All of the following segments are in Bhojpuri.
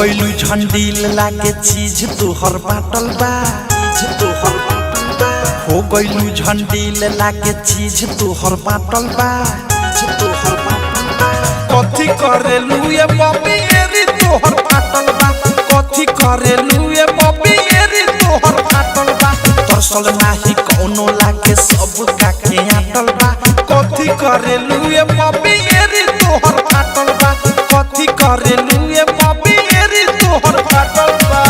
गइलू झंडील लागे चीज तोहर बाटल बा, हो गइलू झंडील लागे चीज तोहर बाटल बा। कथी करेलू ये बॉबी एरी तोहर बाटल बा, कथी करेलू ये बॉबी एरी तोहर बाटल बा। तरसल नाही कोनो लागे सब काके आटल बा, कथी करेलू ये बॉबी एरी तोहर बाटल बा, कथी करेलू ये बॉबी एरी तोहर बाटल बा।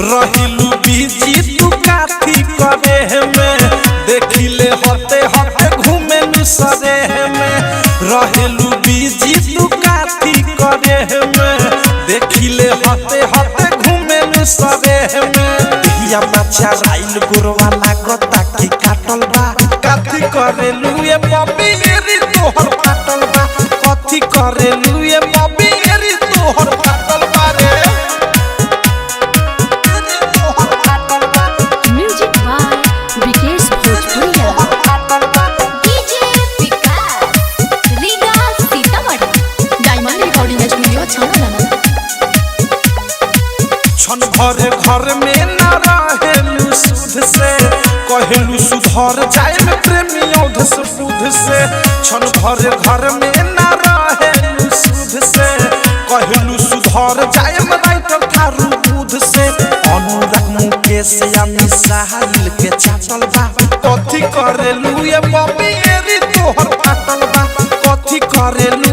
रहिलू बीजी तू काथी करे में, देखिले हते हते घूमे सरे में। रहिलू बीजी तू काथी करे में, देखिले हते हते घूमे सरे में। दिया बच्चा राइल गुरवा लागता की काटल बा, काथी करेलू ये बॉबी एरी तोहर बाटल बा, कथी करेलू ये बॉबी एरी तोहर बाटल बा रे। छन भर घर में न रहेलू सुध से, कहलू सुधर जाए में प्रेमी औध से बुध से। छन भर घर में न रहेलू सुध से, कहलू सुधर जाए में राइटर थारू बुध से। अनुराग मुकेश यामी साहिल के चाटल बा, कथी करेलू ये बॉबी एरी तोहर बाटल बा, कथी करेलू